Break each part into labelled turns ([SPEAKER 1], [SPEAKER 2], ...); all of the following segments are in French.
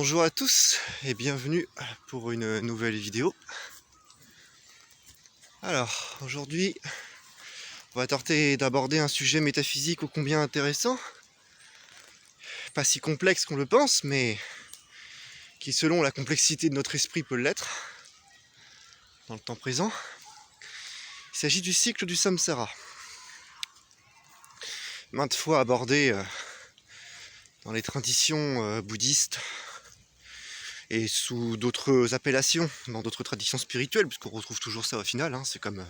[SPEAKER 1] Bonjour à tous et bienvenue pour une nouvelle vidéo. Alors aujourd'hui on va tenter d'aborder un sujet métaphysique ô combien intéressant, pas si complexe qu'on le pense, mais qui selon la complexité de notre esprit peut l'être dans le temps présent. Il s'agit du cycle du samsara, maintes fois abordé dans les traditions bouddhistes et sous d'autres appellations, dans d'autres traditions spirituelles, puisqu'on retrouve toujours ça au final, hein. C'est comme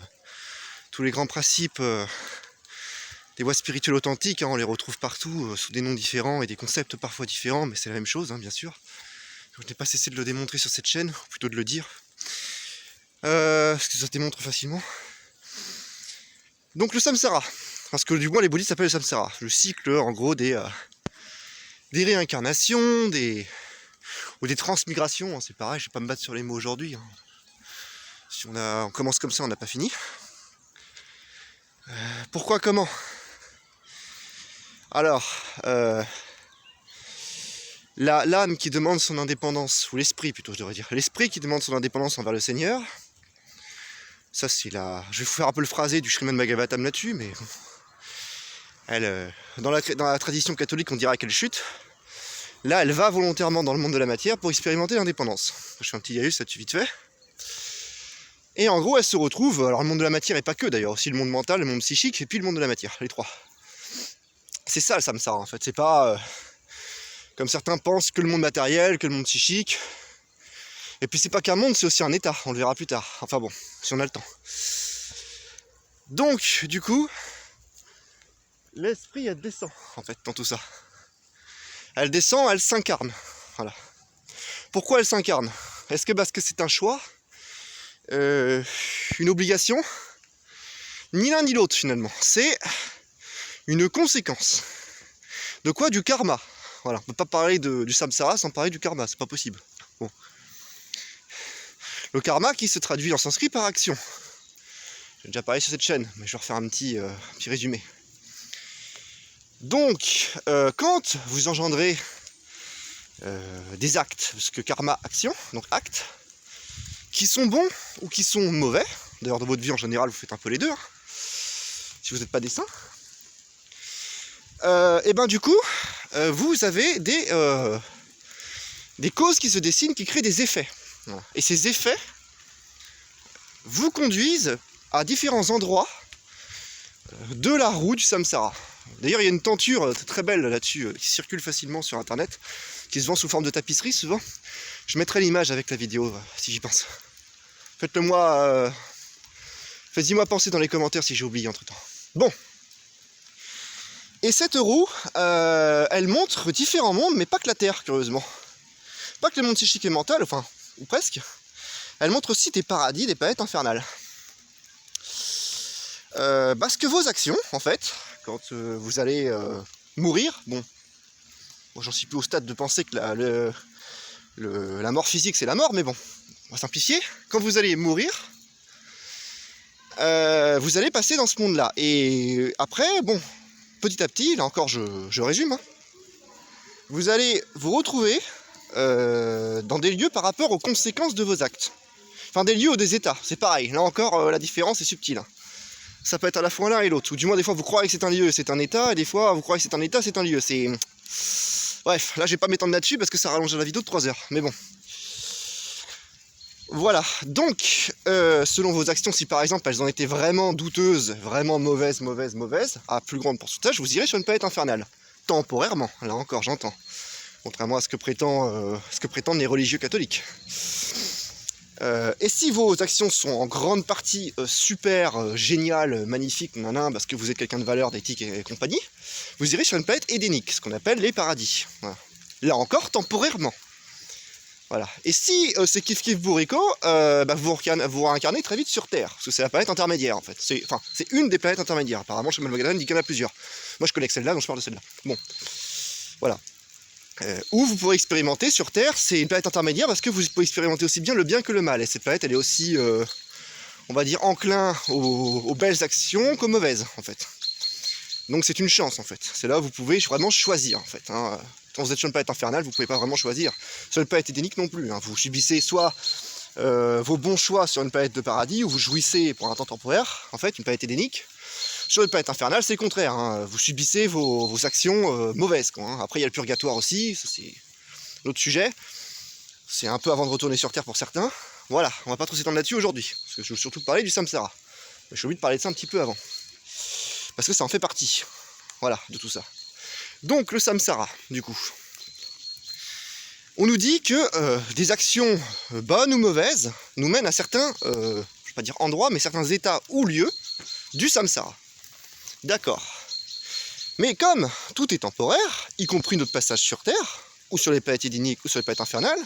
[SPEAKER 1] tous les grands principes des voies spirituelles authentiques, hein, on les retrouve partout, sous des noms différents et des concepts parfois différents, mais c'est la même chose, hein, bien sûr. Je n'ai pas cessé de le démontrer sur cette chaîne, ou plutôt de le dire, parce que ça se démontre facilement. Donc le samsara, parce que du moins les bouddhistes s'appellent le samsara, le cycle en gros des réincarnations, ou des transmigrations, hein, c'est pareil, je vais pas me battre sur les mots aujourd'hui, hein. Si on commence comme ça, on n'a pas fini. Pourquoi, comment? Alors, l'âme qui demande son indépendance, ou l'esprit plutôt je devrais dire, l'esprit qui demande son indépendance envers le Seigneur, ça c'est la... Je vais vous faire un peu le phrasé du Srimad Bhagavatam là-dessus, mais elle, dans la tradition catholique on dirait qu'elle chute. Là elle va volontairement dans le monde de la matière pour expérimenter l'indépendance. Je fais un petit laïus là-dessus vite fait. Et en gros elle se retrouve, alors le monde de la matière et pas que d'ailleurs, aussi le monde mental, le monde psychique et puis le monde de la matière, les trois. C'est ça le samsara en fait, c'est pas comme certains pensent que le monde matériel, que le monde psychique. Et puis c'est pas qu'un monde, c'est aussi un état, on le verra plus tard. Enfin bon, si on a le temps. Donc, du coup, l'esprit elle descend en fait dans tout ça. Elle descend, elle s'incarne. Voilà. Pourquoi elle s'incarne? Est-ce que parce que c'est un choix, une obligation? Ni l'un ni l'autre finalement. C'est une conséquence. De quoi? Du karma. Voilà, on peut pas parler du samsara sans parler du karma, c'est pas possible. Bon. Le karma qui se traduit en sanskrit par action. J'ai déjà parlé sur cette chaîne, mais je vais refaire un petit résumé. Donc, quand vous engendrez des actes, parce que karma, action, donc actes, qui sont bons ou qui sont mauvais, d'ailleurs dans votre vie en général vous faites un peu les deux, hein, si vous n'êtes pas des saints, et ben du coup, vous avez des causes qui se dessinent, qui créent des effets. Voilà. Et ces effets vous conduisent à différents endroits de la roue du samsara. D'ailleurs, il y a une tenture très belle là-dessus qui circule facilement sur internet, qui se vend sous forme de tapisserie souvent. Je mettrai l'image avec la vidéo si j'y pense. Faites-le moi, faites-y-moi penser dans les commentaires si j'ai oublié entre temps. Bon. Et cette roue, elle montre différents mondes, mais pas que la Terre, curieusement. Pas que le monde psychique et mental, enfin, ou presque. Elle montre aussi des paradis, des planètes infernales. Parce que vos actions, en fait, quand vous allez mourir, bon, moi j'en suis plus au stade de penser que la mort physique c'est la mort, mais bon, on va simplifier. Quand vous allez mourir, vous allez passer dans ce monde-là. Et après, bon, petit à petit, là encore je résume, hein, vous allez vous retrouver dans des lieux par rapport aux conséquences de vos actes. Enfin, des lieux ou des états, c'est pareil. Là encore, la différence est subtile, hein. Ça peut être à la fois l'un et l'autre, ou du moins des fois vous croyez que c'est un lieu, c'est un état, et des fois vous croyez que c'est un état, c'est un lieu. C'est... Bref, là je vais pas m'étendre là-dessus parce que ça rallonge la vidéo de 3 heures, mais bon. Voilà, donc, selon vos actions, si par exemple elles ont été vraiment douteuses, vraiment mauvaises, à plus grande pourcentage, vous irez sur une planète infernale. Temporairement, là encore j'entends. Contrairement à ce que prétendent les religieux catholiques. Et si vos actions sont en grande partie super, géniales, magnifiques, parce que vous êtes quelqu'un de valeur, d'éthique et compagnie, vous irez sur une planète édénique, ce qu'on appelle les paradis. Voilà. Là encore, temporairement. Voilà. Et si c'est kiff kiff bourrico, vous réincarnez très vite sur Terre, parce que c'est la planète intermédiaire en fait. C'est une des planètes intermédiaires. Apparemment, Srimad Bhagavatam dit qu'il y en a plusieurs. Moi je connais que celle-là, donc je parle de celle-là. Bon. Voilà. Où vous pourrez expérimenter sur Terre, c'est une planète intermédiaire parce que vous pouvez expérimenter aussi bien le bien que le mal. Et cette planète, elle est aussi, on va dire, enclin aux belles actions qu'aux mauvaises, en fait. Donc c'est une chance, en fait. C'est là où vous pouvez vraiment choisir, en fait. Hein. quand vous êtes sur une planète infernale, vous pouvez pas vraiment choisir. Sur une planète édénique non plus, hein. Vous subissez soit vos bons choix sur une planète de paradis, où vous jouissez pour un temps temporaire, en fait, une planète édénique. Sur une planète infernale, c'est le contraire, hein. Vous subissez vos actions mauvaises, quoi, hein. Après, il y a le purgatoire aussi, ça c'est l'autre sujet. C'est un peu avant de retourner sur Terre pour certains. Voilà, on va pas trop s'étendre là-dessus aujourd'hui, parce que je veux surtout parler du samsara. Mais j'ai oublié de parler de ça un petit peu avant, parce que ça en fait partie, voilà, de tout ça. Donc, le samsara, du coup. On nous dit que des actions bonnes ou mauvaises nous mènent à certains, je ne vais pas dire endroits, mais certains états ou lieux du samsara. D'accord. Mais comme tout est temporaire, y compris notre passage sur Terre, ou sur les planètes édéniques, ou sur les planètes infernales,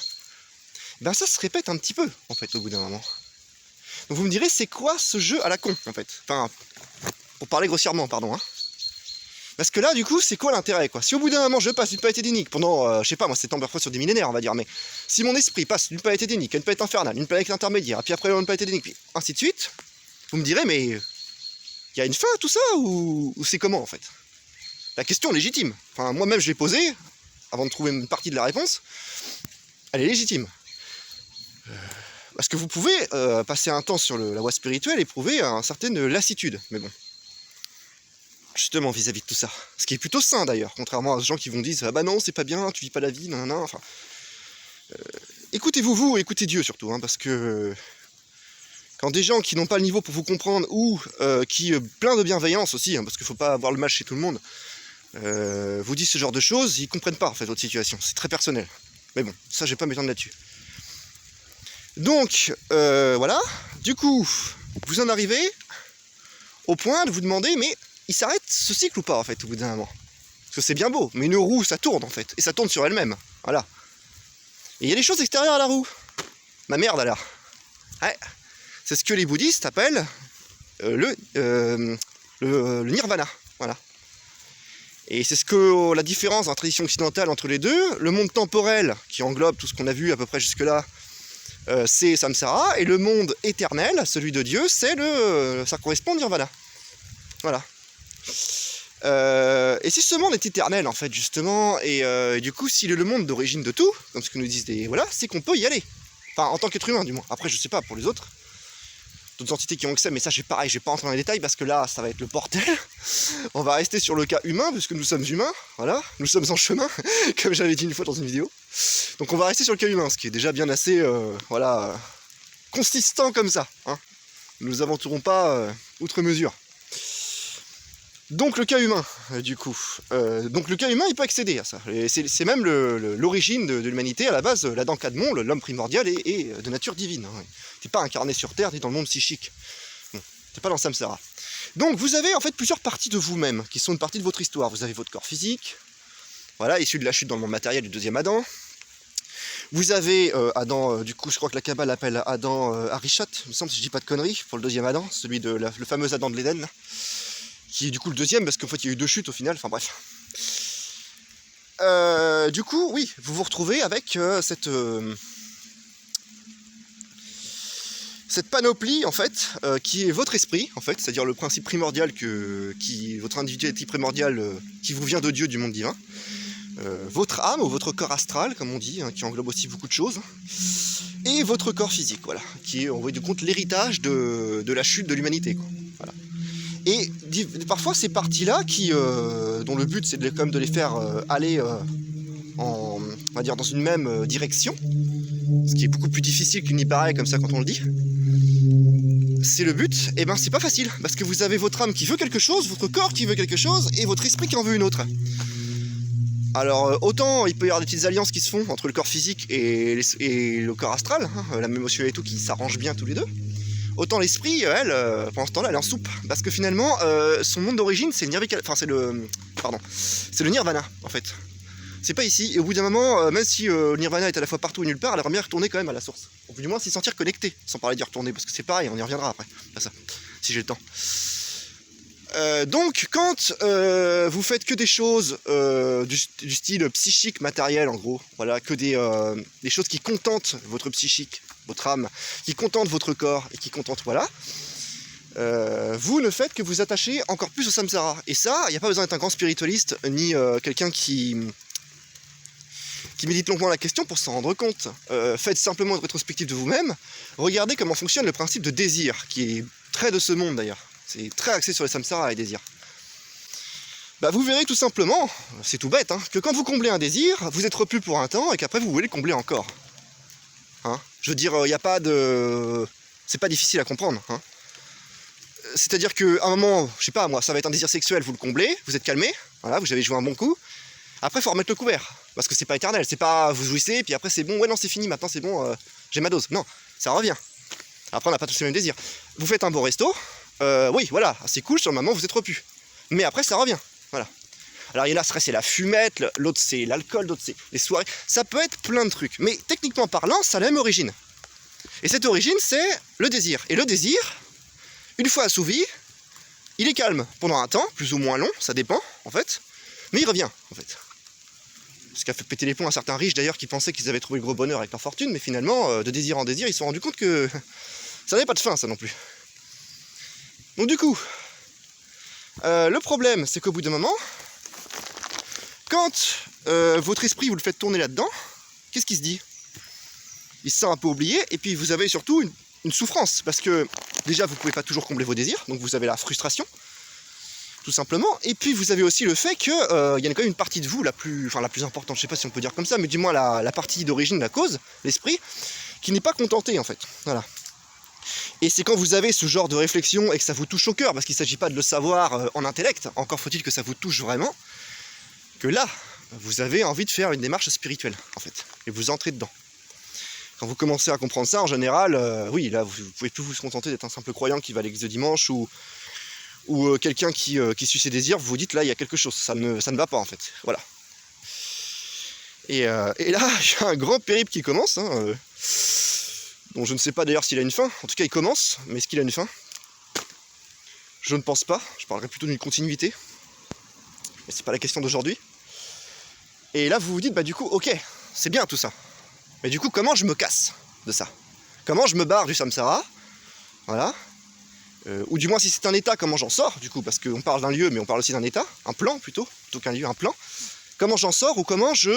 [SPEAKER 1] ben ça se répète un petit peu, en fait, au bout d'un moment. Donc vous me direz, c'est quoi ce jeu à la con, en fait? Enfin, pour parler grossièrement, pardon, hein. Parce que là, du coup, c'est quoi l'intérêt, quoi? Si au bout d'un moment, je passe d'une planète édénique pendant, je sais pas, moi, c'est parfois sur des millénaires, on va dire, mais si mon esprit passe d'une planète édénique à une planète infernale, une planète intermédiaire, puis après une planète édénique, puis ainsi de suite, vous me direz, mais il y a une fin à tout ça, ou c'est comment, en fait? La question est légitime. Enfin, moi-même, je l'ai posée, avant de trouver une partie de la réponse. Elle est légitime. Parce que vous pouvez passer un temps sur la voie spirituelle et éprouver une certaine lassitude. Mais bon. Justement, vis-à-vis de tout ça. Ce qui est plutôt sain, d'ailleurs. Contrairement à ces gens qui vont dire « Ah bah non, c'est pas bien, tu vis pas la vie, nan, nan, enfin... écoutez-vous, vous, écoutez Dieu, surtout, hein, parce que... Quand des gens qui n'ont pas le niveau pour vous comprendre, ou qui, plein de bienveillance aussi, hein, parce qu'il faut pas avoir le mal chez tout le monde, vous disent ce genre de choses, ils comprennent pas, en fait, votre situation. C'est très personnel. Mais bon, ça, je vais pas m'étendre là-dessus. Donc, voilà. Du coup, vous en arrivez au point de vous demander, mais il s'arrête ce cycle ou pas, en fait, au bout d'un moment? Parce que c'est bien beau, mais une roue, ça tourne, en fait. Et ça tourne sur elle-même. Voilà. Et il y a des choses extérieures à la roue. Ma merde, alors. Ouais. C'est ce que les bouddhistes appellent le nirvana. Voilà. Et c'est ce que la différence dans la tradition occidentale entre les deux, le monde temporel, qui englobe tout ce qu'on a vu à peu près jusque-là, c'est samsara, et le monde éternel, celui de Dieu, ça correspond au nirvana. Voilà. Et si ce monde est éternel, en fait, justement, et du coup, s'il est le monde d'origine de tout, comme ce que nous disent voilà, c'est qu'on peut y aller. Enfin, en tant qu'être humain, du moins. Après, je sais pas, pour les autres, d'autres entités qui ont accès, mais ça, pareil, je vais pas entrer dans les détails, parce que là, ça va être le bordel. On va rester sur le cas humain, puisque nous sommes humains, voilà, nous sommes en chemin, comme j'avais dit une fois dans une vidéo. Donc on va rester sur le cas humain, ce qui est déjà bien assez, voilà, consistant comme ça, hein. Nous ne nous aventurons pas outre mesure. Donc le cas humain, du coup. Donc le cas humain, il peut accéder à ça. C'est même l'origine de l'humanité. À la base, l'Adam Kadmon, l'homme primordial, est de nature divine, hein. T'es pas incarné sur Terre, t'es dans le monde psychique. Bon, t'es pas dans le samsara. Donc vous avez en fait plusieurs parties de vous-même, qui sont une partie de votre histoire. Vous avez votre corps physique, voilà, issu de la chute dans le monde matériel du deuxième Adam. Vous avez Adam, du coup je crois que la Kabbale l'appelle Adam Arishat, il me semble, si je dis pas de conneries, pour le deuxième Adam, celui de le fameux Adam de l'Éden, qui est du coup le deuxième, parce qu'en fait il y a eu deux chutes au final, enfin bref. Du coup, oui, vous vous retrouvez avec cette panoplie, en fait, qui est votre esprit, en fait, c'est-à-dire le principe primordial, votre individualité primordiale qui vous vient de Dieu, du monde divin. Votre âme, ou votre corps astral, comme on dit, hein, qui englobe aussi beaucoup de choses, et votre corps physique, voilà, qui est, en bout du compte, l'héritage de la chute de l'humanité, quoi. Voilà. Et parfois, ces parties-là, dont le but, c'est quand même de les faire aller on va dire, dans une même direction, ce qui est beaucoup plus difficile qu'il n'y paraît comme ça quand on le dit, c'est le but, et ben c'est pas facile, parce que vous avez votre âme qui veut quelque chose, votre corps qui veut quelque chose, et votre esprit qui en veut une autre. Alors autant il peut y avoir des petites alliances qui se font entre le corps physique et le corps astral, hein, la même émotion et tout, qui s'arrangent bien tous les deux, autant l'esprit, elle, pendant ce temps-là, elle est en soupe, parce que finalement, son monde d'origine, c'est le nirvana, en fait. C'est pas ici, et au bout d'un moment, même si le nirvana est à la fois partout et nulle part, elle aimerait bien retourner quand même à la source. Au bout du moins, s'y sentir connecté, sans parler d'y retourner, parce que c'est pareil, on y reviendra après, à ça, si j'ai le temps. Donc, quand vous faites que des choses du style psychique, matériel, en gros, voilà, que des choses qui contentent votre psychique, votre âme, qui contentent votre corps, et qui contentent, voilà, vous ne faites que vous attacher encore plus au samsara. Et ça, il n'y a pas besoin d'être un grand spiritualiste, ni quelqu'un qui qui méditent longuement la question pour s'en rendre compte. Faites simplement une rétrospective de vous-même. Regardez comment fonctionne le principe de désir, qui est très de ce monde d'ailleurs. C'est très axé sur les samsaras, les désirs. Bah, vous verrez tout simplement, c'est tout bête, hein, que quand vous comblez un désir, vous êtes repus pour un temps et qu'après vous voulez le combler encore. Hein, je veux dire, il n'y a pas de... C'est pas difficile à comprendre. Hein. C'est-à-dire qu'à un moment, je sais pas moi, ça va être un désir sexuel, vous le comblez, vous êtes calmé, voilà, vous avez joué un bon coup. Après, il faut remettre le couvert, parce que c'est pas éternel, c'est pas vous jouissez, puis après c'est bon, ouais non c'est fini, maintenant c'est bon, j'ai ma dose. Non, ça revient. Après on n'a pas tous les mêmes désirs. Vous faites un bon resto, oui voilà, c'est cool, sur le moment vous êtes repus. Mais après ça revient, voilà. Alors il y en a, c'est la fumette, l'autre c'est l'alcool, d'autres c'est les soirées, ça peut être plein de trucs. Mais techniquement parlant, ça a la même origine. Et cette origine c'est le désir. Et le désir, une fois assouvi, il est calme pendant un temps, plus ou moins long, ça dépend en fait, mais il revient en fait. Ce qui a fait péter les plombs à certains riches d'ailleurs qui pensaient qu'ils avaient trouvé le gros bonheur avec leur fortune, mais finalement, de désir en désir, ils se sont rendus compte que ça n'avait pas de fin ça non plus. Donc du coup, le problème c'est qu'au bout d'un moment, quand votre esprit vous le faites tourner là-dedans, qu'est-ce qu'il se dit? Il se sent un peu oublié, et puis vous avez surtout une souffrance, parce que déjà vous ne pouvez pas toujours combler vos désirs, donc vous avez la frustration, tout simplement, et puis vous avez aussi le fait qu'il y a quand même une partie de vous, la plus importante, je ne sais pas si on peut dire comme ça, mais du moins la partie d'origine, la cause, l'esprit, qui n'est pas contentée en fait, voilà. Et c'est quand vous avez ce genre de réflexion et que ça vous touche au cœur, parce qu'il ne s'agit pas de le savoir en intellect, encore faut-il que ça vous touche vraiment, que là, vous avez envie de faire une démarche spirituelle, en fait, et vous entrez dedans. Quand vous commencez à comprendre ça, en général, oui, là, vous ne pouvez plus vous contenter d'être un simple croyant qui va à l'église de dimanche, ou quelqu'un qui suit ses désirs, vous vous dites, là, il y a quelque chose, ça ne va pas, en fait, voilà. Et là, il y a un grand périple qui commence, hein, dont je ne sais pas d'ailleurs s'il a une fin, en tout cas, il commence, mais est-ce qu'il a une fin? Je ne pense pas, je parlerai plutôt d'une continuité, mais c'est pas la question d'aujourd'hui. Et là, vous vous dites, bah du coup, ok, c'est bien tout ça. Mais du coup, comment je me casse de ça? Comment je me barre du samsara? Voilà. Ou du moins, si c'est un état, comment j'en sors, du coup? Parce qu'on parle d'un lieu, mais on parle aussi d'un état, un plan plutôt qu'un lieu, un plan. Comment j'en sors ou comment je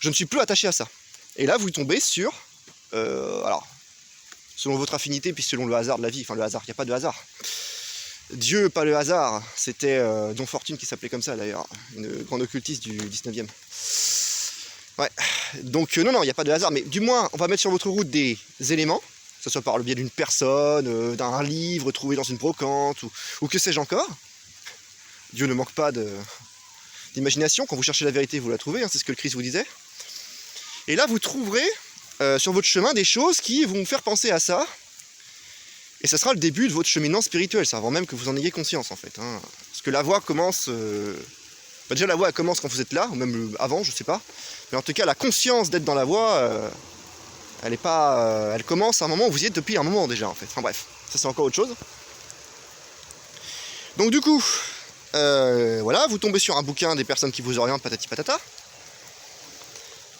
[SPEAKER 1] ne suis plus attaché à ça? Et là, vous tombez sur... alors, selon votre affinité, puis selon le hasard de la vie, enfin le hasard, il n'y a pas de hasard. Dieu, pas le hasard, c'était Don Fortune qui s'appelait comme ça d'ailleurs, une grande occultiste du 19e. Ouais, donc non, il n'y a pas de hasard, mais du moins, on va mettre sur votre route des éléments, que ce soit par le biais d'une personne, d'un livre trouvé dans une brocante, ou que sais-je encore. Dieu ne manque pas d'imagination, quand vous cherchez la vérité, vous la trouvez, hein, c'est ce que le Christ vous disait. Et là, vous trouverez sur votre chemin des choses qui vont vous faire penser à ça, et ça sera le début de votre cheminement spirituel, ça, avant même que vous en ayez conscience, en fait. Hein. Parce que la voie commence... Bah déjà, la voie elle commence quand vous êtes là, ou même avant, je sais pas. Mais en tout cas, la conscience d'être dans la voie, elle est pas... elle commence à un moment où vous y êtes depuis un moment déjà, en fait. Enfin bref, ça c'est encore autre chose. Donc du coup, voilà, vous tombez sur un bouquin des personnes qui vous orientent, patati patata.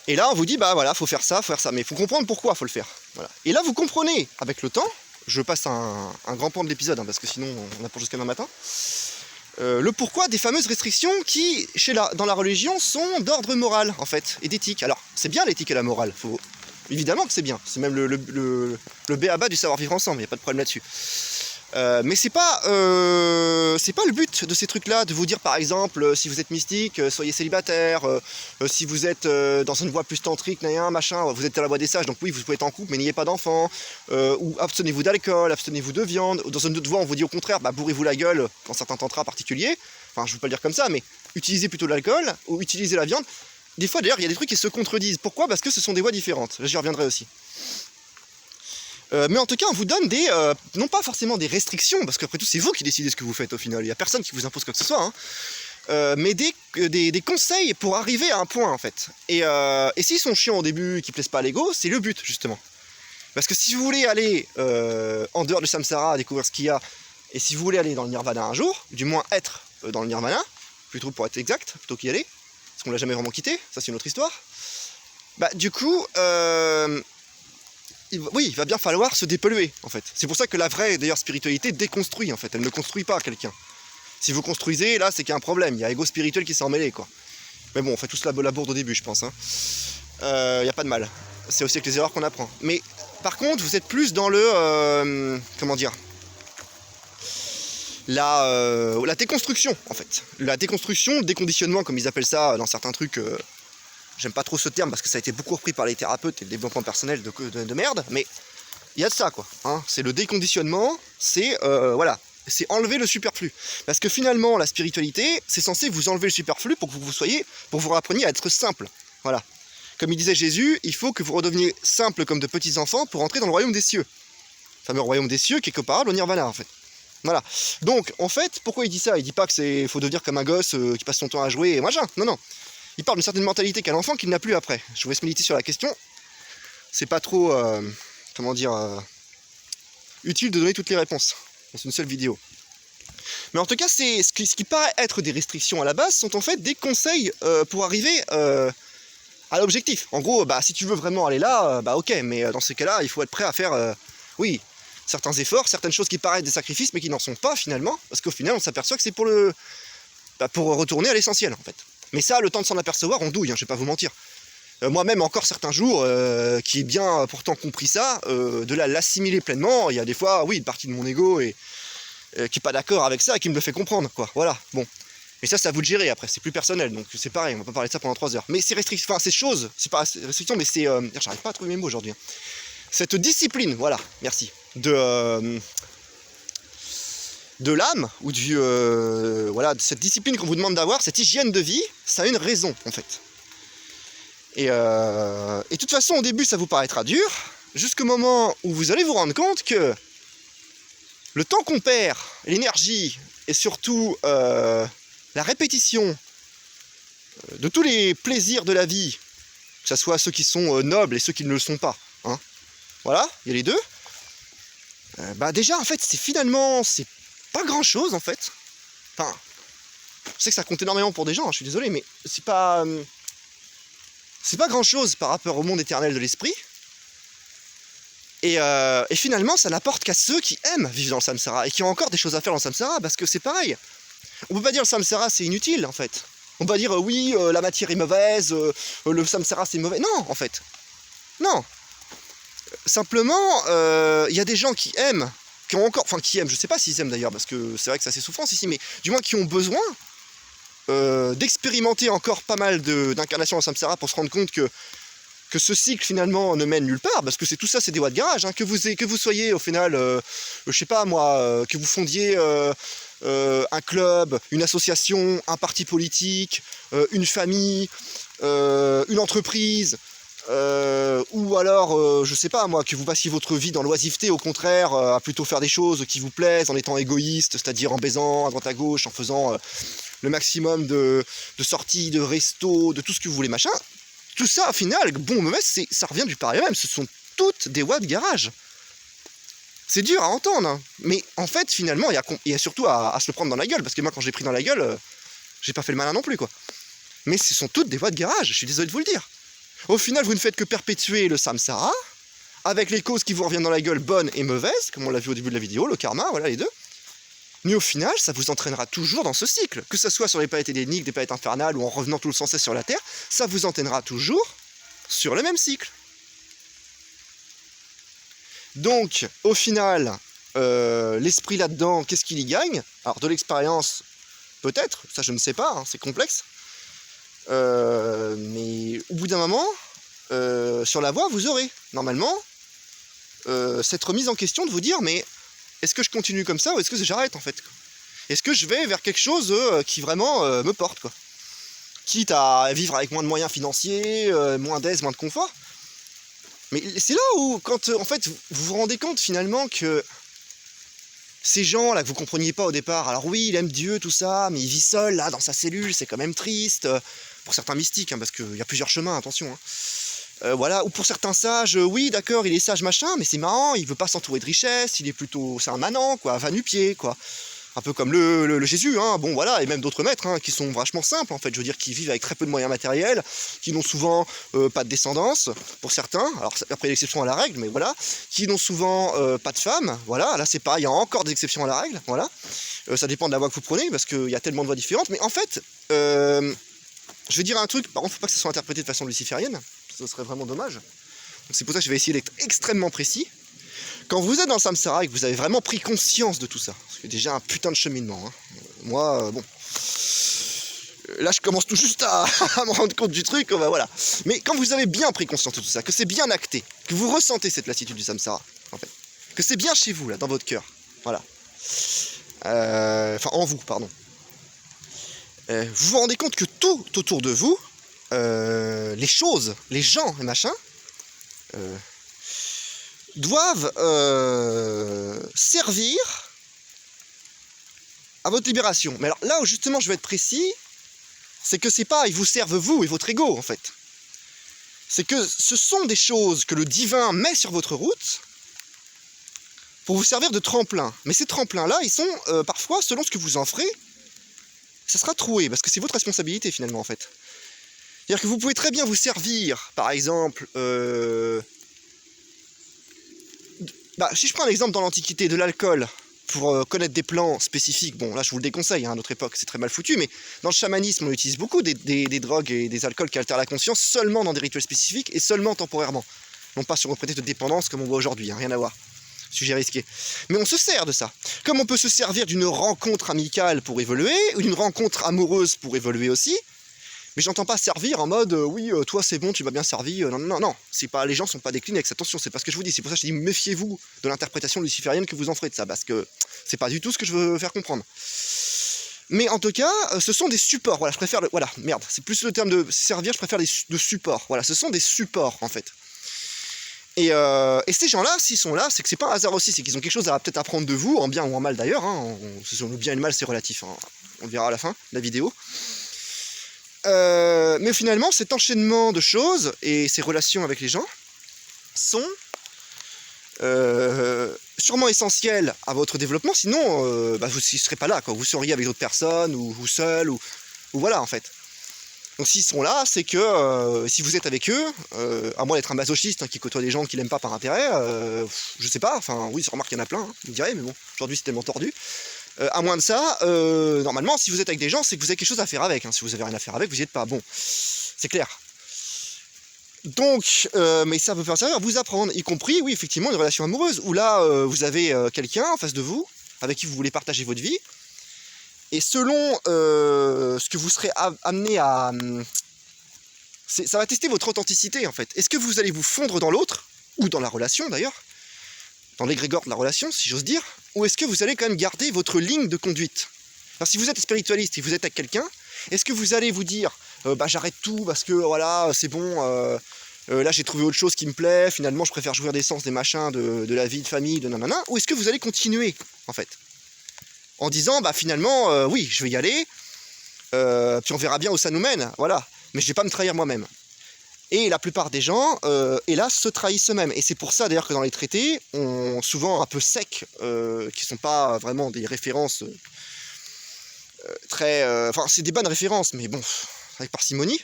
[SPEAKER 1] Et là, on vous dit, bah voilà, faut faire ça, mais il faut comprendre pourquoi faut le faire. Voilà. Et là, vous comprenez, avec le temps, je passe un grand pan de l'épisode, hein, parce que sinon, on a pour jusqu'à demain matin, le pourquoi des fameuses restrictions qui, dans la religion, sont d'ordre moral, en fait, et d'éthique. Alors, c'est bien l'éthique et la morale, évidemment que c'est bien, c'est même le b.a.-ba du savoir-vivre ensemble, il n'y a pas de problème là-dessus. Mais c'est pas le but de ces trucs-là, de vous dire par exemple, si vous êtes mystique, soyez célibataire, si vous êtes dans une voie plus tantrique, machin, vous êtes à la voie des sages, donc oui, vous pouvez être en couple, mais n'ayez pas d'enfants, ou abstenez-vous d'alcool, abstenez-vous de viande, dans une autre voie, on vous dit au contraire, bah, bourrez-vous la gueule, dans certains tantras particuliers, enfin, je ne veux pas le dire comme ça, mais utilisez plutôt de l'alcool, ou utilisez la viande. Des fois, d'ailleurs, il y a des trucs qui se contredisent. Pourquoi? Parce que ce sont des voies différentes. Là, j'y reviendrai aussi. Mais en tout cas, on vous donne non pas forcément des restrictions, parce qu'après tout, c'est vous qui décidez ce que vous faites au final. Il n'y a personne qui vous impose quoi que ce soit, hein. Mais des conseils pour arriver à un point, en fait. Et s'ils sont chiants au début et qu'ils ne plaisent pas à l'ego, c'est le but, justement. Parce que si vous voulez aller en dehors du samsara, découvrir ce qu'il y a, et si vous voulez aller dans le nirvana un jour, du moins être dans le nirvana, plutôt pour être exact, plutôt qu'y aller, parce qu'on ne l'a jamais vraiment quitté, ça c'est une autre histoire, bah du coup... oui, il va bien falloir se dépolluer, en fait. C'est pour ça que la vraie, d'ailleurs, spiritualité déconstruit, en fait. Elle ne construit pas quelqu'un. Si vous construisez, là, c'est qu'il y a un problème. Il y a l'ego spirituel qui s'est emmêlé, quoi. Mais bon, on fait tous la bourde au début, je pense. Y a pas de mal. C'est aussi avec les erreurs qu'on apprend. Mais par contre, vous êtes plus dans le... comment dire, la déconstruction, en fait. La déconstruction, le déconditionnement, comme ils appellent ça dans certains trucs. J'aime pas trop ce terme parce que ça a été beaucoup repris par les thérapeutes et le développement personnel de merde. Mais il y a de ça, quoi. Hein. C'est le déconditionnement, c'est... voilà. C'est enlever le superflu. Parce que finalement, la spiritualité, c'est censé vous enlever le superflu pour que pour vous appreniez à être simple. Voilà. Comme il disait Jésus, il faut que vous redeveniez simple comme de petits enfants pour entrer dans le royaume des cieux. Le fameux royaume des cieux qui est comparable au nirvana, en fait. Voilà. Donc, en fait, pourquoi il dit ça? Il dit pas que c'est faut devenir comme un gosse qui passe son temps à jouer et machin. Non, non. Il parle d'une certaine mentalité qu'a l'enfant qu'il n'a plus après. Je vous laisse méditer sur la question. C'est pas trop, comment dire, utile de donner toutes les réponses dans une seule vidéo. Mais en tout cas, ce qui paraît être des restrictions à la base sont en fait des conseils pour arriver à l'objectif. En gros, si tu veux vraiment aller là, ok, mais dans ces cas-là, il faut être prêt à faire, oui, certains efforts, certaines choses qui paraissent des sacrifices, mais qui n'en sont pas finalement, parce qu'au final, on s'aperçoit que c'est pour pour retourner à l'essentiel, en fait. Mais ça, le temps de s'en apercevoir, on douille, hein, je vais pas vous mentir. Moi-même, encore certains jours, qui ai bien pourtant compris ça, de l'assimiler pleinement, il y a des fois, oui, une partie de mon ego qui est pas d'accord avec ça et qui me le fait comprendre, quoi. Voilà, bon. Mais ça, c'est à vous de gérer après, c'est plus personnel, donc c'est pareil, on va pas parler de ça pendant 3 heures. Mais ces restrictions, enfin ces choses, c'est pas restrictions, mais c'est... j'arrive pas à trouver mes mots aujourd'hui. Hein. Cette discipline, voilà, merci, de l'âme, ou voilà, de cette discipline qu'on vous demande d'avoir, cette hygiène de vie, ça a une raison, en fait. Et de toute façon, au début, ça vous paraîtra dur, jusqu'au moment où vous allez vous rendre compte que le temps qu'on perd, l'énergie, et surtout la répétition de tous les plaisirs de la vie, que ce soit ceux qui sont nobles et ceux qui ne le sont pas, hein. Voilà, il y a les deux. Déjà, en fait, c'est pas grand-chose, en fait. Enfin, je sais que ça compte énormément pour des gens, hein, je suis désolé, mais c'est pas grand-chose par rapport au monde éternel de l'esprit. Et finalement, ça n'apporte qu'à ceux qui aiment vivre dans le samsara et qui ont encore des choses à faire dans le samsara, parce que c'est pareil. On peut pas dire le samsara c'est inutile, en fait. On peut pas dire oui, la matière est mauvaise, le samsara c'est mauvais. Non, en fait. Non. Simplement, il y a des gens qui aiment, qui aiment, je sais pas s'ils aiment d'ailleurs, parce que c'est vrai que c'est assez souffrance ici, mais du moins qui ont besoin d'expérimenter encore pas mal d'incarnations en samsara pour se rendre compte que ce cycle finalement ne mène nulle part, parce que tout ça c'est des watts de garage, hein, que vous soyez au final, je sais pas moi, que vous fondiez un club, une association, un parti politique, une famille, une entreprise, ou alors, je sais pas moi, que vous passiez votre vie dans l'oisiveté, au contraire, à plutôt faire des choses qui vous plaisent, en étant égoïste, c'est-à-dire en baisant à droite à gauche, en faisant le maximum de sorties, de restos, de tout ce que vous voulez, machin. Tout ça, au final, bon ou mauvais, ça revient du pareil même, ce sont toutes des watts de garage. C'est dur à entendre, hein. Mais en fait, finalement, il y a surtout à se le prendre dans la gueule, parce que moi, quand j'ai pris dans la gueule, j'ai pas fait le malin non plus, quoi. Mais ce sont toutes des watts de garage, je suis désolé de vous le dire. Au final, vous ne faites que perpétuer le samsara, avec les causes qui vous reviennent dans la gueule, bonnes et mauvaises, comme on l'a vu au début de la vidéo, le karma, voilà les deux. Mais au final, ça vous entraînera toujours dans ce cycle. Que ce soit sur les planètes édéniques, des planètes infernales, ou en revenant tout le sans cesse sur la Terre, ça vous entraînera toujours sur le même cycle. Donc, au final, l'esprit là-dedans, qu'est-ce qu'il y gagne? Alors, de l'expérience, peut-être, ça je ne sais pas, hein, c'est complexe. Mais au bout d'un moment, sur la voie, vous aurez, normalement, cette remise en question de vous dire, mais est-ce que je continue comme ça ou est-ce que j'arrête en fait? Est-ce que je vais vers quelque chose qui vraiment me porte, quoi? Quitte à vivre avec moins de moyens financiers, moins d'aise, moins de confort. Mais c'est là où, quand en fait, vous vous rendez compte finalement que ces gens là que vous compreniez pas au départ, alors oui, il aime Dieu, tout ça, mais il vit seul là dans sa cellule, c'est quand même triste. Pour certains mystiques, hein, parce qu'il y a plusieurs chemins, attention. Hein. Voilà, ou pour certains sages, oui, d'accord, il est sage, machin, mais c'est marrant, il veut pas s'entourer de richesses, c'est un manant, quoi, va nu-pied, quoi. Un peu comme le Jésus, hein, bon voilà, et même d'autres maîtres, hein, qui sont vachement simples, en fait, je veux dire, qui vivent avec très peu de moyens matériels, qui n'ont souvent pas de descendance, pour certains, alors après l'exception à la règle, mais voilà, qui n'ont souvent pas de femmes, voilà, là c'est pareil, il y a encore des exceptions à la règle, voilà, ça dépend de la voie que vous prenez, parce qu'il y a tellement de voies différentes, mais en fait, Je vais dire un truc, par contre, faut pas que ça soit interprété de façon luciférienne, ce serait vraiment dommage. Donc c'est pour ça que je vais essayer d'être extrêmement précis. Quand vous êtes dans le samsara et que vous avez vraiment pris conscience de tout ça, c'est déjà un putain de cheminement. Hein. Moi, bon, là je commence tout juste à me rendre compte du truc, bah, voilà. Mais quand vous avez bien pris conscience de tout ça, que c'est bien acté, que vous ressentez cette lassitude du samsara, en fait, que c'est bien chez vous, là, dans votre cœur, voilà. Enfin, en vous, pardon. Vous vous rendez compte que tout autour de vous, les choses, les gens et machin, doivent servir à votre libération. Mais alors là où justement je vais être précis, c'est que c'est pas ils vous servent vous et votre ego en fait. C'est que ce sont des choses que le divin met sur votre route pour vous servir de tremplin. Mais ces tremplins-là, ils sont parfois, selon ce que vous en ferez, ça sera troué, parce que c'est votre responsabilité finalement en fait. C'est-à-dire que vous pouvez très bien vous servir, par exemple, si je prends un exemple dans l'Antiquité de l'alcool, pour connaître des plans spécifiques, bon là je vous le déconseille, hein, à notre époque c'est très mal foutu, mais dans le chamanisme on utilise beaucoup des drogues et des alcools qui altèrent la conscience seulement dans des rituels spécifiques et seulement temporairement. Non pas sur un prétexte de dépendance comme on voit aujourd'hui, hein, rien à voir. Sujet risqué. Mais on se sert de ça. Comme on peut se servir d'une rencontre amicale pour évoluer, ou d'une rencontre amoureuse pour évoluer aussi, mais j'entends pas servir en mode oui, toi c'est bon, tu m'as bien servi. Non. C'est pas, les gens sont pas des Kleenex, attention, c'est pas ce que je vous dis. C'est pour ça que je dis méfiez-vous de l'interprétation luciférienne que vous en ferez de ça, parce que c'est pas du tout ce que je veux faire comprendre. Mais en tout cas, ce sont des supports. Voilà, je préfère voilà, merde, c'est plus le terme de servir, je préfère de support. Voilà, ce sont des supports en fait. Et ces gens-là, s'ils sont là, c'est que c'est pas un hasard aussi, c'est qu'ils ont quelque chose à peut-être apprendre de vous, en bien ou en mal d'ailleurs. Hein, le bien et le mal, c'est relatif. Hein, on le verra à la fin de la vidéo. Mais finalement, cet enchaînement de choses et ces relations avec les gens sont sûrement essentiels à votre développement. Sinon, vous ne serez pas là, quoi. Vous seriez avec d'autres personnes ou seul ou voilà en fait. Donc s'ils sont là, c'est que si vous êtes avec eux, à moins d'être un masochiste hein, qui côtoie des gens qu'il n'aime pas par intérêt, je sais pas, enfin oui, remarque qu'il y en a plein, hein, vous me direz, mais bon, aujourd'hui c'est tellement tordu. À moins de ça, normalement, si vous êtes avec des gens, c'est que vous avez quelque chose à faire avec. Hein. Si vous avez rien à faire avec, vous n'y êtes pas. Bon, c'est clair. Donc, mais ça peut faire servir à vous apprendre, y compris, oui, effectivement, une relation amoureuse, où là, vous avez quelqu'un en face de vous, avec qui vous voulez partager votre vie, et selon ce que vous serez amené à... ça va tester votre authenticité, en fait. Est-ce que vous allez vous fondre dans l'autre, ou dans la relation, d'ailleurs, dans l'égrégore de la relation, si j'ose dire, ou est-ce que vous allez quand même garder votre ligne de conduite? Alors, si vous êtes spiritualiste et vous êtes avec quelqu'un, est-ce que vous allez vous dire j'arrête tout parce que voilà, c'est bon, là j'ai trouvé autre chose qui me plaît, finalement je préfère jouir des sens, des machins, de la vie de famille, de nanana, ou est-ce que vous allez continuer, en fait, en disant, finalement, oui, je vais y aller, puis on verra bien où ça nous mène, voilà, mais je vais pas me trahir moi-même. Et la plupart des gens, hélas, se trahissent eux-mêmes. Et c'est pour ça, d'ailleurs, que dans les traités, on souvent un peu secs, qui ne sont pas vraiment des références très... Enfin, c'est des bonnes références, mais bon, avec parcimonie.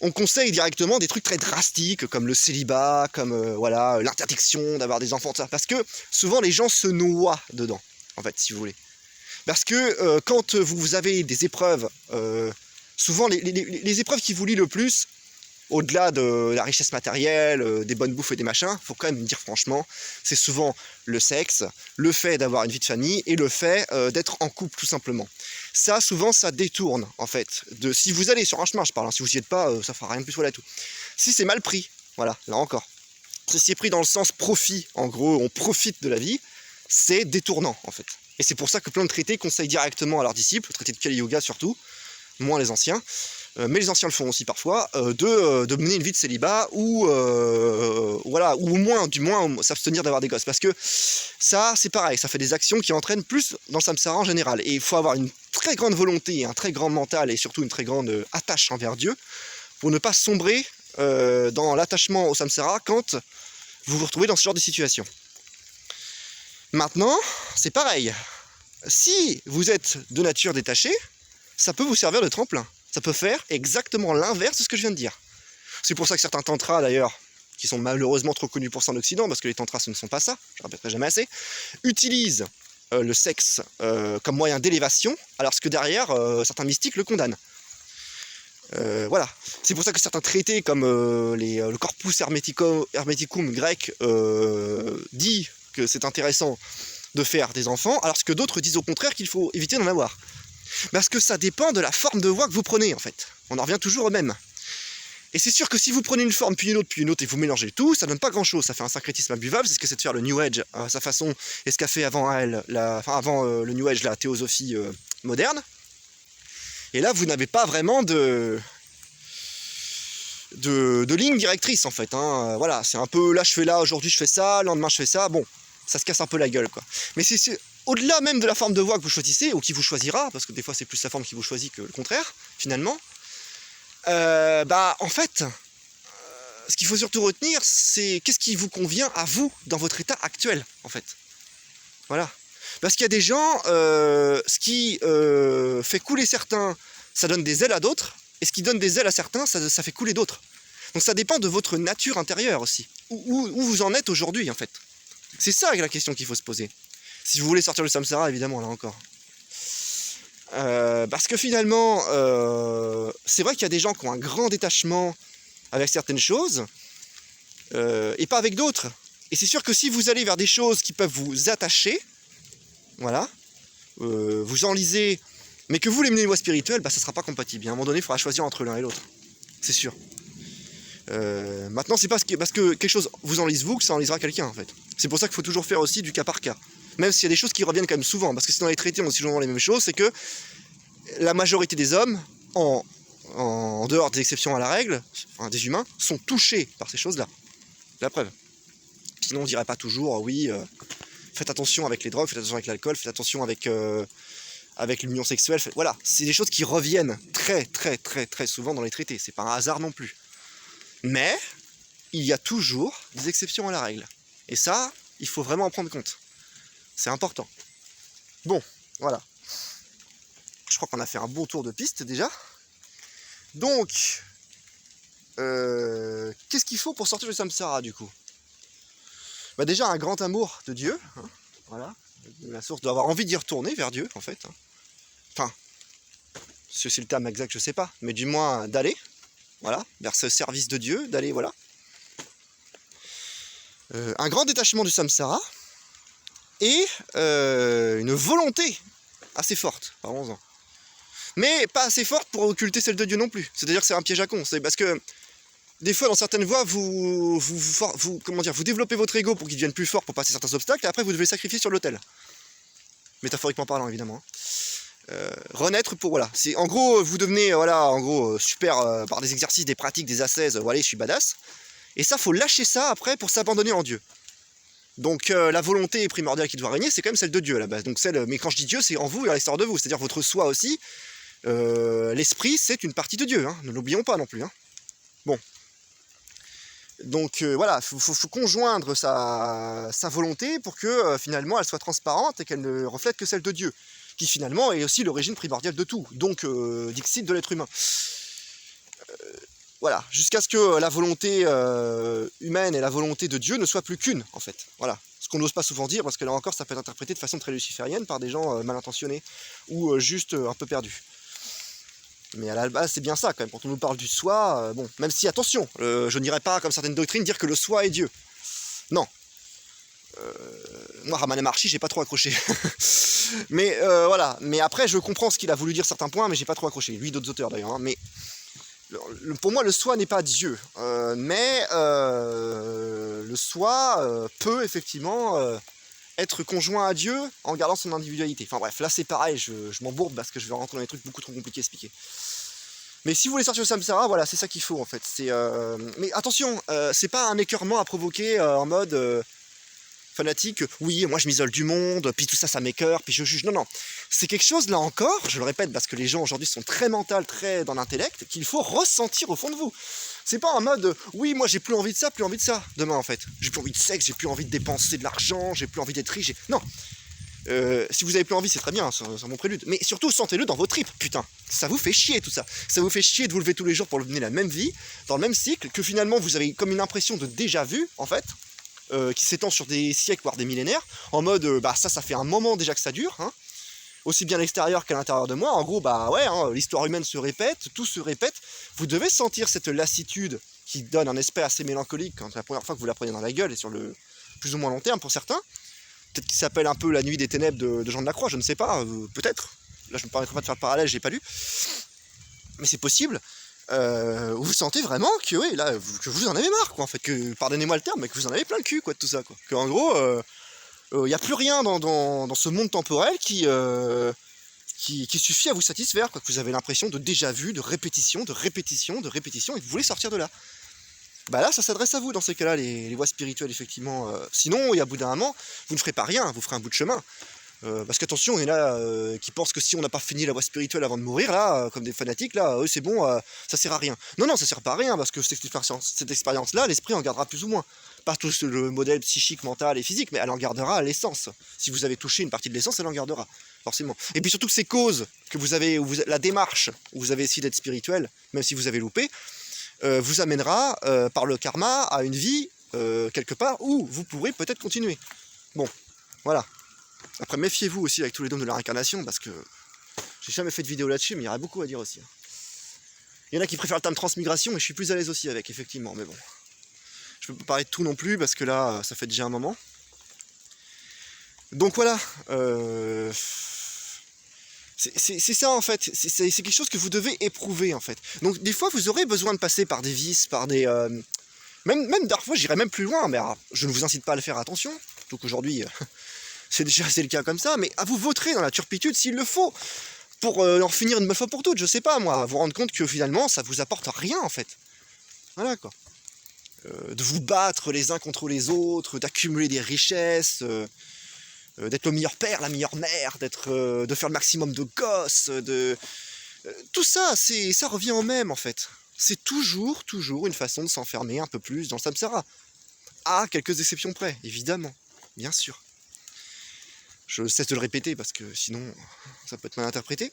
[SPEAKER 1] On conseille directement des trucs très drastiques, comme le célibat, comme voilà, l'interdiction d'avoir des enfants, ça. Parce que souvent, les gens se noient dedans, en fait, si vous voulez. Parce que quand vous avez des épreuves, souvent, les épreuves qui vous lient le plus, au-delà de la richesse matérielle, des bonnes bouffes et des machins, faut quand même dire franchement, c'est souvent le sexe, le fait d'avoir une vie de famille et le fait d'être en couple tout simplement. Ça, souvent, ça détourne en fait. Si vous allez sur un chemin, je parle, hein, si vous n'y êtes pas, ça fera rien de plus, voilà tout. Si c'est mal pris, voilà, là encore. Si c'est pris dans le sens profit, en gros, on profite de la vie, c'est détournant en fait. Et c'est pour ça que plein de traités conseillent directement à leurs disciples, le traité de Kali Yoga surtout, moins les anciens, mais les anciens le font aussi parfois, de mener une vie de célibat ou voilà, ou du moins s'abstenir d'avoir des gosses. Parce que ça, c'est pareil, ça fait des actions qui entraînent plus dans le samsara en général. Et il faut avoir une très grande volonté, un très grand mental et surtout une très grande attache envers Dieu pour ne pas sombrer dans l'attachement au samsara quand vous vous retrouvez dans ce genre de situation. Maintenant, c'est pareil. Si vous êtes de nature détachée, ça peut vous servir de tremplin. Ça peut faire exactement l'inverse de ce que je viens de dire. C'est pour ça que certains tantras, d'ailleurs, qui sont malheureusement trop connus pour ça en Occident, parce que les tantras, ce ne sont pas ça, je ne répéterai jamais assez, utilisent le sexe comme moyen d'élévation, alors que derrière, certains mystiques le condamnent. Voilà. C'est pour ça que certains traités comme le Corpus Hermeticum grec dit que c'est intéressant de faire des enfants, alors que d'autres disent au contraire qu'il faut éviter d'en avoir. Parce que ça dépend de la forme de voie que vous prenez, en fait. On en revient toujours au même. Et c'est sûr que si vous prenez une forme, puis une autre, et vous mélangez tout, ça donne pas grand-chose. Ça fait un syncrétisme imbuvable, c'est ce que c'est de faire le New Age à sa façon, et ce qu'a fait avant le New Age, la théosophie moderne. Et là, vous n'avez pas vraiment de ligne directrice, en fait. Hein. Voilà, c'est un peu, là je fais là, aujourd'hui je fais ça, le lendemain je fais ça, bon, ça se casse un peu la gueule, quoi. Mais c'est au-delà même de la forme de voix que vous choisissez, ou qui vous choisira, parce que des fois c'est plus la forme qui vous choisit que le contraire, finalement, en fait, ce qu'il faut surtout retenir, c'est qu'est-ce qui vous convient à vous, dans votre état actuel, en fait. Voilà. Parce qu'il y a des gens, ce qui fait couler certains, ça donne des ailes à d'autres, et ce qui donne des ailes à certains, ça fait couler d'autres. Donc ça dépend de votre nature intérieure aussi, où vous en êtes aujourd'hui, en fait. C'est ça la question qu'il faut se poser. Si vous voulez sortir du samsara, évidemment, là encore. Parce que finalement, c'est vrai qu'il y a des gens qui ont un grand détachement avec certaines choses, et pas avec d'autres. Et c'est sûr que si vous allez vers des choses qui peuvent vous attacher, voilà, vous enlisez, mais que vous les menez une voie spirituelle, ça ne sera pas compatible. À un moment donné, il faudra choisir entre l'un et l'autre. C'est sûr. Maintenant, c'est pas parce que quelque chose vous enlise vous que ça enlisera quelqu'un, en fait. C'est pour ça qu'il faut toujours faire aussi du cas par cas. Même s'il y a des choses qui reviennent quand même souvent, parce que si dans les traités on dit souvent les mêmes choses, c'est que la majorité des hommes, en dehors des exceptions à la règle, enfin des humains, sont touchés par ces choses-là. La preuve. Sinon on dirait pas toujours, oui, faites attention avec les drogues, faites attention avec l'alcool, faites attention avec l'union sexuelle. Voilà, c'est des choses qui reviennent très très très très souvent dans les traités. C'est pas un hasard non plus. Mais il y a toujours des exceptions à la règle. Et ça, il faut vraiment en prendre compte. C'est important. Bon, voilà. Je crois qu'on a fait un bon tour de piste déjà. Donc, qu'est-ce qu'il faut pour sortir du samsara du coup ? Déjà un grand amour de Dieu, hein, voilà, la source d'avoir envie d'y retourner vers Dieu en fait. Enfin, si c'est le terme exact, je sais pas, mais du moins d'aller, voilà, vers ce service de Dieu, d'aller, voilà. Un grand détachement du samsara et une volonté assez forte, parlons-en. Mais pas assez forte pour occulter celle de Dieu non plus. C'est-à-dire que c'est un piège à con. C'est parce que des fois, dans certaines voies, vous développez votre ego pour qu'il devienne plus fort pour passer certains obstacles, et après vous devez le sacrifier sur l'autel. Métaphoriquement parlant, évidemment. Renaître pour, voilà. En gros, vous devenez, super par des exercices, des pratiques, des ascèses, voilà, je suis badass. Et ça, faut lâcher ça après pour s'abandonner en Dieu. Donc la volonté primordiale qui doit régner, c'est quand même celle de Dieu à la base. Donc mais quand je dis Dieu, c'est en vous et à l'extérieur de vous. C'est-à-dire votre soi aussi. L'esprit, c'est une partie de Dieu, hein. Ne l'oublions pas non plus. Hein. Bon. Donc voilà, il faut conjoindre sa volonté pour que finalement elle soit transparente et qu'elle ne reflète que celle de Dieu, qui finalement est aussi l'origine primordiale de tout, donc dixit de l'être humain. Voilà, jusqu'à ce que la volonté humaine et la volonté de Dieu ne soient plus qu'une, en fait. Voilà, ce qu'on n'ose pas souvent dire, parce que là encore, ça peut être interprété de façon très luciférienne par des gens mal intentionnés ou juste un peu perdus. Mais à la base, c'est bien ça, quand même. Quand on nous parle du soi, bon, même si, attention, je n'irai pas, comme certaines doctrines, dire que le soi est Dieu. Non. Moi, Ramana Maharshi, j'ai pas trop accroché. Mais voilà. Mais après, je comprends ce qu'il a voulu dire certains points, mais j'ai pas trop accroché. Lui, d'autres auteurs d'ailleurs. Hein. Mais pour moi, le soi n'est pas Dieu. Mais le soi peut effectivement être conjoint à Dieu en gardant son individualité. Enfin bref, là c'est pareil, je m'embourbe parce que je vais rentrer dans des trucs beaucoup trop compliqués à expliquer. Mais si vous voulez sortir du samsara, voilà, c'est ça qu'il faut en fait. Mais attention, c'est pas un écœurement à provoquer en mode fanatique, oui, moi je m'isole du monde, puis tout ça, ça m'écœure, puis je juge. Non, non. C'est quelque chose, là encore, je le répète, parce que les gens aujourd'hui sont très mentales, très dans l'intellect, qu'il faut ressentir au fond de vous. C'est pas en mode, oui, moi j'ai plus envie de ça, demain en fait. J'ai plus envie de sexe, j'ai plus envie de dépenser de l'argent, j'ai plus envie d'être riche. Non. Si vous avez plus envie, c'est très bien, c'est mon prélude. Mais surtout, sentez-le dans vos tripes, putain. Ça vous fait chier tout ça. Ça vous fait chier de vous lever tous les jours pour mener la même vie, dans le même cycle, que finalement vous avez comme une impression de déjà vu, en fait. Qui s'étend sur des siècles, voire des millénaires, en mode, ça fait un moment déjà que ça dure, hein, aussi bien à l'extérieur qu'à l'intérieur de moi. En gros, bah ouais, hein, l'histoire humaine se répète, tout se répète. Vous devez sentir cette lassitude qui donne un aspect assez mélancolique quand la première fois que vous la prenez dans la gueule et sur le plus ou moins long terme pour certains. Peut-être qu'il s'appelle un peu La Nuit des Ténèbres de Jean de la Croix, je ne sais pas, peut-être. Là, je ne me permettrai pas de faire le parallèle, j'ai pas lu. Mais c'est possible. Vous sentez vraiment que, oui, là, que vous en avez marre, quoi, en fait. Que, pardonnez-moi le terme, mais que vous en avez plein le cul, quoi, de tout ça, quoi. Que, en gros, il n'y a plus rien dans ce monde temporel qui suffit à vous satisfaire, quoi. Que vous avez l'impression de déjà vu, de répétition, et que vous voulez sortir de là. Bah là, ça s'adresse à vous dans ces cas-là, les voies spirituelles, effectivement. Sinon, il y a un bout d'un moment, vous ne ferez pas rien, vous ferez un bout de chemin. Parce qu'attention, il y en a qui pensent que si on n'a pas fini la voie spirituelle avant de mourir, là, comme des fanatiques, là, eux c'est bon, ça sert à rien. Non, ça sert pas à rien, parce que cette expérience-là, l'esprit en gardera plus ou moins. Pas tout le modèle psychique, mental et physique, mais elle en gardera l'essence. Si vous avez touché une partie de l'essence, elle en gardera, forcément. Et puis surtout que ces causes que vous avez, la démarche où vous avez essayé d'être spirituel, même si vous avez loupé, vous amènera par le karma à une vie, quelque part, où vous pourrez peut-être continuer. Bon, voilà. Après, méfiez-vous aussi avec tous les dons de la réincarnation, parce que j'ai jamais fait de vidéo là-dessus, mais il y aurait beaucoup à dire aussi. Il y en a qui préfèrent le terme transmigration, et je suis plus à l'aise aussi avec, effectivement, mais bon. Je peux pas parler de tout non plus, parce que là, ça fait déjà un moment. Donc voilà, c'est ça en fait, c'est quelque chose que vous devez éprouver en fait. Donc des fois, vous aurez besoin de passer par des vices, par des... Même parfois, j'irai même plus loin, mais alors, je ne vous incite pas à le faire, attention. Donc aujourd'hui... c'est le cas comme ça, mais à vous vautrer dans la turpitude s'il le faut, pour en finir une bonne fois pour toutes, je sais pas moi, vous rendre compte que finalement ça vous apporte rien en fait. Voilà quoi. De vous battre les uns contre les autres, d'accumuler des richesses, d'être le meilleur père, la meilleure mère, de faire le maximum de gosses, tout ça, ça revient au même en fait. C'est toujours une façon de s'enfermer un peu plus dans le samsara. À quelques exceptions près, évidemment, bien sûr. Je cesse de le répéter parce que sinon ça peut être mal interprété.